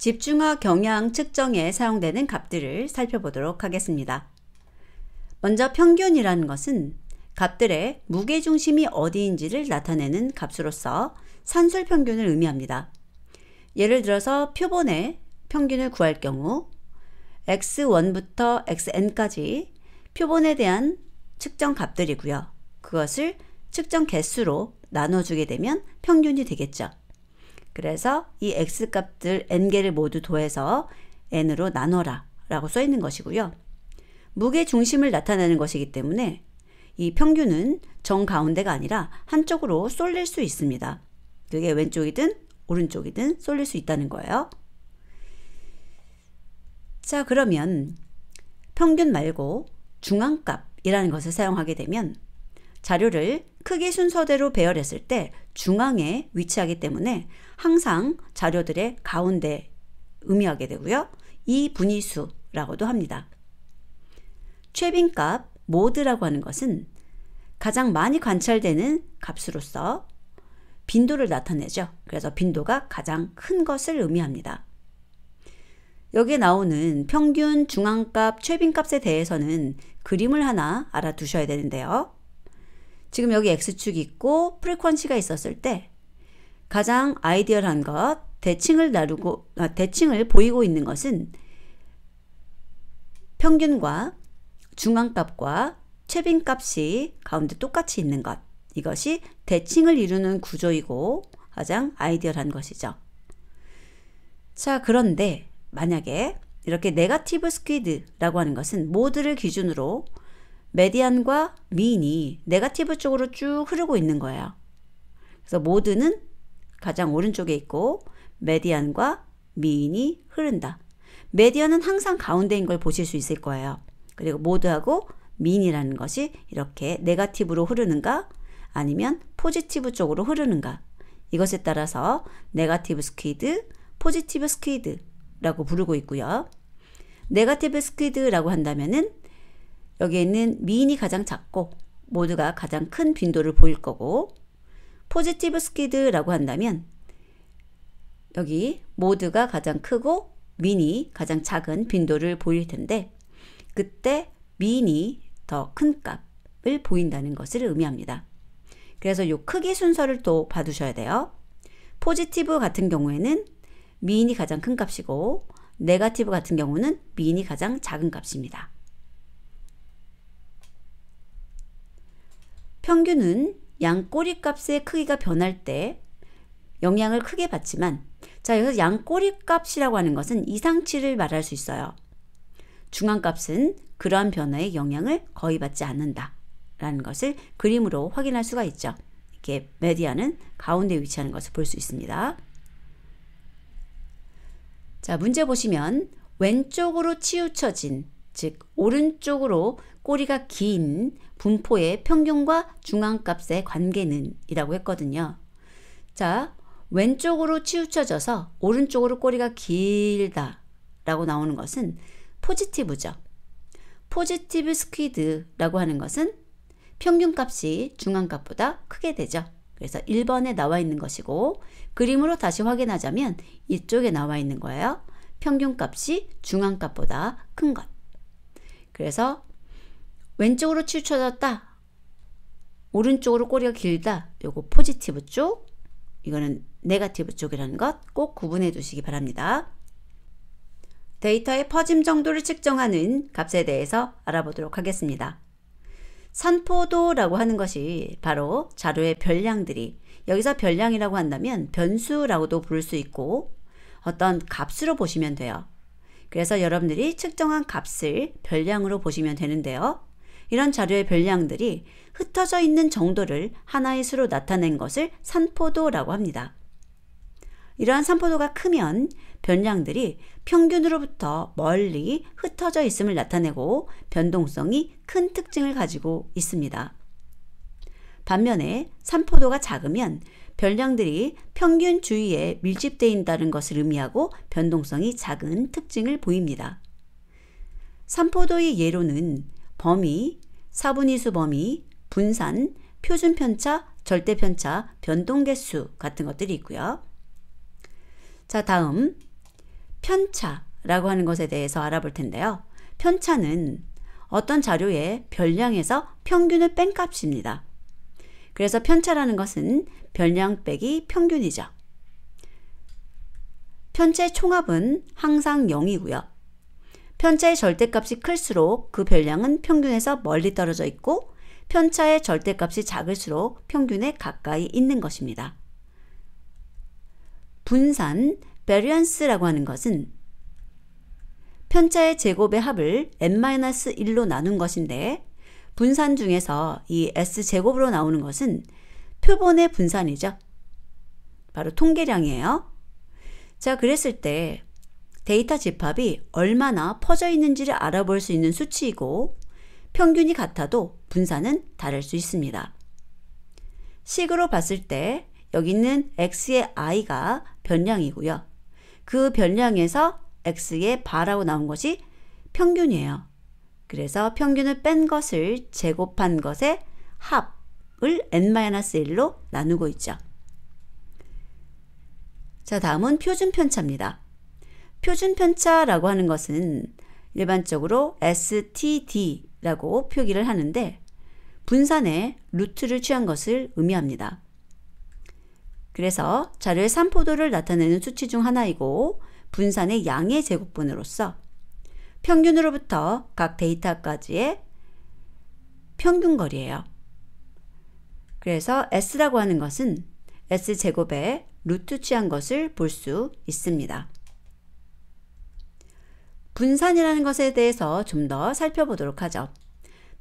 집중화 경향 측정에 사용되는 값들을 살펴보도록 하겠습니다. 먼저 평균이라는 것은 값들의 무게중심이 어디인지를 나타내는 값으로서 산술평균을 의미합니다. 예를 들어서 표본의 평균을 구할 경우 x1부터 xn까지 표본에 대한 측정 값들이고요. 그것을 측정 개수로 나눠주게 되면 평균이 되겠죠. 그래서 이 x값들 n개를 모두 더해서 n으로 나눠라 라고 써 있는 것이고요. 무게 중심을 나타내는 것이기 때문에 이 평균은 정가운데가 아니라 한쪽으로 쏠릴 수 있습니다. 그게 왼쪽이든 오른쪽이든 쏠릴 수 있다는 거예요. 자, 그러면 평균 말고 중앙값이라는 것을 사용하게 되면 자료를 크기 순서대로 배열했을 때 중앙에 위치하기 때문에 항상 자료들의 가운데 의미하게 되고요. 이 분위수라고도 합니다. 최빈값 모드라고 하는 것은 가장 많이 관찰되는 값으로서 빈도를 나타내죠. 그래서 빈도가 가장 큰 것을 의미합니다. 여기에 나오는 평균, 중앙값, 최빈값에 대해서는 그림을 하나 알아두셔야 되는데요. 지금 여기 X축이 있고 프리퀀시가 있었을 때 가장 아이디얼한 것, 대칭을 보이고 있는 것은 평균과 중앙값과 최빈값이 가운데 똑같이 있는 것. 이것이 대칭을 이루는 구조이고 가장 아이디얼한 것이죠. 자, 그런데 만약에 이렇게 네거티브 스퀴드라고 하는 것은 모드를 기준으로 메디안과 미인이 네거티브 쪽으로 쭉 흐르고 있는 거예요. 그래서 모드는 가장 오른쪽에 있고 메디안과 미인이 흐른다. 메디안은 항상 가운데인 걸 보실 수 있을 거예요. 그리고 모드하고 미인이라는 것이 이렇게 네거티브로 흐르는가 아니면 포지티브 쪽으로 흐르는가, 이것에 따라서 네거티브 스퀴드, 포지티브 스퀴드라고 부르고 있고요. 네거티브 스퀴드라고 한다면은 여기에 있는 미인이 가장 작고 모두가 가장 큰 빈도를 보일 거고, 포지티브 스퀴드라고 한다면 여기 모두가 가장 크고 미인이 가장 작은 빈도를 보일 텐데, 그때 미인이 더 큰 값을 보인다는 것을 의미합니다. 그래서 이 크기 순서를 또 봐두셔야 돼요. 포지티브 같은 경우에는 미인이 가장 큰 값이고, 네거티브 같은 경우는 미인이 가장 작은 값입니다. 평균은 양꼬리 값의 크기가 변할 때 영향을 크게 받지만, 자, 여기서 양꼬리 값이라고 하는 것은 이상치를 말할 수 있어요. 중앙값은 그러한 변화에 영향을 거의 받지 않는다 라는 것을 그림으로 확인할 수가 있죠. 이렇게 메디안은 가운데 위치하는 것을 볼 수 있습니다. 자, 문제 보시면 왼쪽으로 치우쳐진, 즉 오른쪽으로 꼬리가 긴 분포의 평균과 중앙값의 관계는 이라고 했거든요. 자, 왼쪽으로 치우쳐져서 오른쪽으로 꼬리가 길다 라고 나오는 것은 포지티브죠. 포지티브 스퀴드라고 하는 것은 평균값이 중앙값보다 크게 되죠. 그래서 1번에 나와 있는 것이고, 그림으로 다시 확인하자면 이쪽에 나와 있는 거예요. 평균값이 중앙값보다 큰 것. 그래서 왼쪽으로 치우쳐졌다, 오른쪽으로 꼬리가 길다, 요거 포지티브 쪽, 이거는 네거티브 쪽이라는 것 꼭 구분해 두시기 바랍니다. 데이터의 퍼짐 정도를 측정하는 값에 대해서 알아보도록 하겠습니다. 산포도라고 하는 것이 바로 자료의 별량들이, 여기서 별량이라고 한다면 변수라고도 부를 수 있고 어떤 값으로 보시면 돼요. 그래서 여러분들이 측정한 값을 별량으로 보시면 되는데요. 이런 자료의 별량들이 흩어져 있는 정도를 하나의 수로 나타낸 것을 산포도라고 합니다. 이러한 산포도가 크면 변량들이 평균으로부터 멀리 흩어져 있음을 나타내고 변동성이 큰 특징을 가지고 있습니다. 반면에 산포도가 작으면 변량들이 평균 주위에 밀집되어 있다는 것을 의미하고 변동성이 작은 특징을 보입니다. 산포도의 예로는 범위, 사분위수 범위, 분산, 표준편차, 절대편차, 변동개수 같은 것들이 있고요. 자, 다음 편차라고 하는 것에 대해서 알아볼 텐데요. 편차는 어떤 자료의 별량에서 평균을 뺀 값입니다. 그래서 편차라는 것은 별량 빼기 평균이죠. 편차의 총합은 항상 0이고요. 편차의 절대값이 클수록 그 별량은 평균에서 멀리 떨어져 있고 편차의 절대값이 작을수록 평균에 가까이 있는 것입니다. 분산, variance라고 하는 것은 편차의 제곱의 합을 n-1로 나눈 것인데 분산 중에서 이 s제곱으로 나오는 것은 표본의 분산이죠. 바로 통계량이에요. 자, 그랬을 때 데이터 집합이 얼마나 퍼져 있는지를 알아볼 수 있는 수치이고 평균이 같아도 분산은 다를 수 있습니다. 식으로 봤을 때 여기 있는 x의 i가 변량이고요. 그 변량에서 x의 바라고 나온 것이 평균이에요. 그래서 평균을 뺀 것을 제곱한 것의 합을 n-1로 나누고 있죠. 자, 다음은 표준편차입니다. 표준편차라고 하는 것은 일반적으로 STD라고 표기를 하는데 분산의 루트를 취한 것을 의미합니다. 그래서 자료의 산포도를 나타내는 수치 중 하나이고 분산의 양의 제곱분으로서 평균으로부터 각 데이터까지의 평균거리예요. 그래서 S라고 하는 것은 S제곱의 루트 취한 것을 볼 수 있습니다. 분산이라는 것에 대해서 좀 더 살펴보도록 하죠.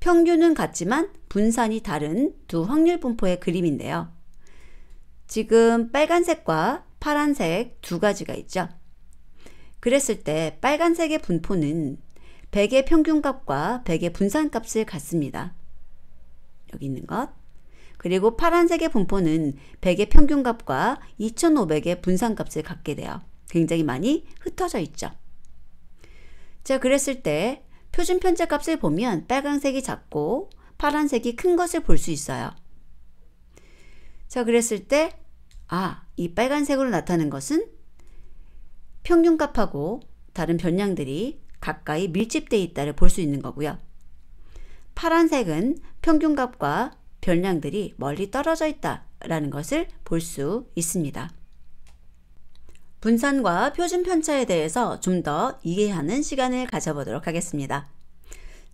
평균은 같지만 분산이 다른 두 확률 분포의 그림인데요. 지금 빨간색과 파란색 두 가지가 있죠. 그랬을 때 빨간색의 분포는 100의 평균값과 100의 분산값을 갖습니다. 여기 있는 것. 그리고 파란색의 분포는 100의 평균값과 2500의 분산값을 갖게 돼요. 굉장히 많이 흩어져 있죠. 자, 그랬을 때 표준 편차 값을 보면 빨간색이 작고 파란색이 큰 것을 볼 수 있어요. 자, 그랬을 때 이 빨간색으로 나타나는 것은 평균값하고 다른 변량들이 가까이 밀집되어 있다를 볼 수 있는 거고요. 파란색은 평균값과 변량들이 멀리 떨어져 있다라는 것을 볼 수 있습니다. 분산과 표준 편차에 대해서 좀 더 이해하는 시간을 가져보도록 하겠습니다.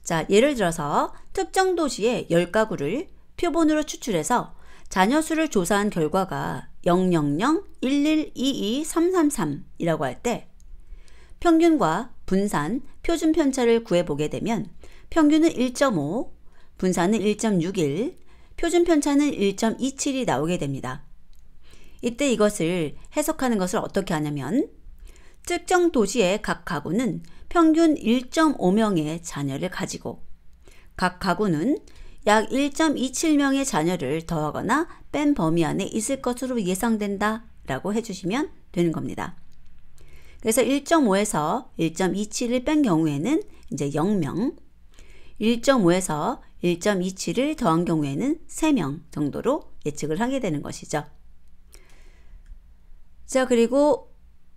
자, 예를 들어서 특정 도시의 10가구를 표본으로 추출해서 자녀 수를 조사한 결과가 000-1122-333이라고 할 때 평균과 분산, 표준 편차를 구해보게 되면 평균은 1.5, 분산은 1.61, 표준 편차는 1.27이 나오게 됩니다. 이때 이것을 해석하는 것을 어떻게 하냐면 특정 도시의 각 가구는 평균 1.5명의 자녀를 가지고 각 가구는 약 1.27명의 자녀를 더하거나 뺀 범위 안에 있을 것으로 예상된다 라고 해주시면 되는 겁니다. 그래서 1.5에서 1.27을 뺀 경우에는 이제 0명, 1.5에서 1.27을 더한 경우에는 3명 정도로 예측을 하게 되는 것이죠. 자, 그리고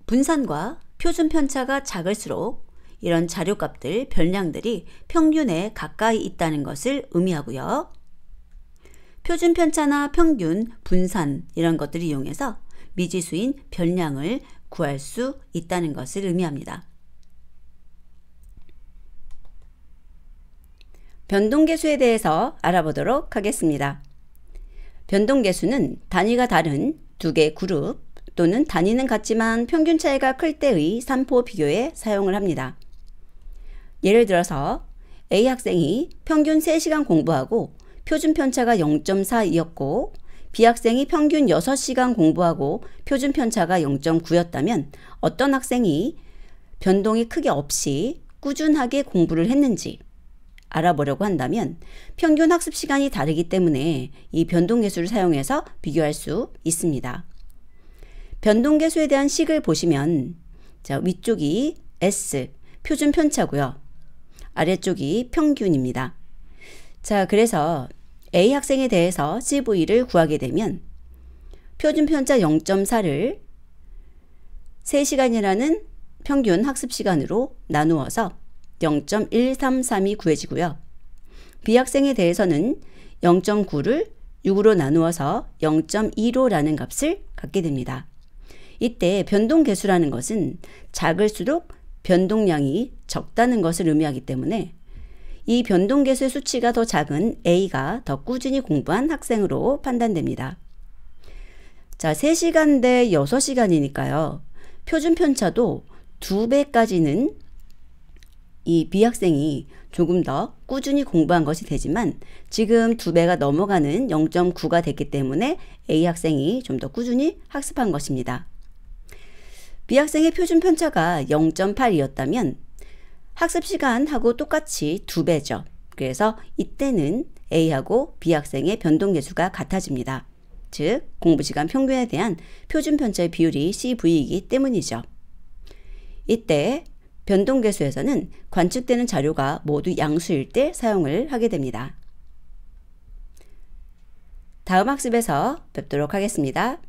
분산과 표준 편차가 작을수록 이런 자료값들, 변량들이 평균에 가까이 있다는 것을 의미하고요. 표준 편차나 평균, 분산 이런 것들을 이용해서 미지수인 변량을 구할 수 있다는 것을 의미합니다. 변동계수에 대해서 알아보도록 하겠습니다. 변동계수는 단위가 다른 두 개의 그룹 또는 단위는 같지만 평균 차이가 클 때의 산포 비교에 사용을 합니다. 예를 들어서 A 학생이 평균 3시간 공부하고 표준 편차가 0.42였고 B 학생이 평균 6시간 공부하고 표준 편차가 0.9였다면 어떤 학생이 변동이 크게 없이 꾸준하게 공부를 했는지 알아보려고 한다면 평균 학습 시간이 다르기 때문에 이 변동계수를 사용해서 비교할 수 있습니다. 변동계수에 대한 식을 보시면 자, 위쪽이 S, 표준 편차고요. 아래쪽이 평균입니다. 자, 그래서 A 학생에 대해서 CV를 구하게 되면 표준 편차 0.4를 3시간이라는 평균 학습 시간으로 나누어서 0.1332 구해지고요. B학생에 대해서는 0.9를 6으로 나누어서 0.15라는 값을 갖게 됩니다. 이때 변동계수라는 것은 작을수록 변동량이 적다는 것을 의미하기 때문에 이 변동계수의 수치가 더 작은 A가 더 꾸준히 공부한 학생으로 판단됩니다. 자, 3시간 대 6시간이니까요. 표준 편차도 2배까지는 이 B학생이 조금 더 꾸준히 공부한 것이 되지만 지금 2배가 넘어가는 0.9가 됐기 때문에 A학생이 좀 더 꾸준히 학습한 것입니다. B학생의 표준 편차가 0.8이었다면 학습 시간하고 똑같이 2배죠. 그래서 이때는 A하고 B학생의 변동계수가 같아집니다. 즉 공부시간 평균에 대한 표준 편차의 비율이 CV이기 때문이죠. 이때 변동계수에서는 관측되는 자료가 모두 양수일 때 사용을 하게 됩니다. 다음 학습에서 뵙도록 하겠습니다.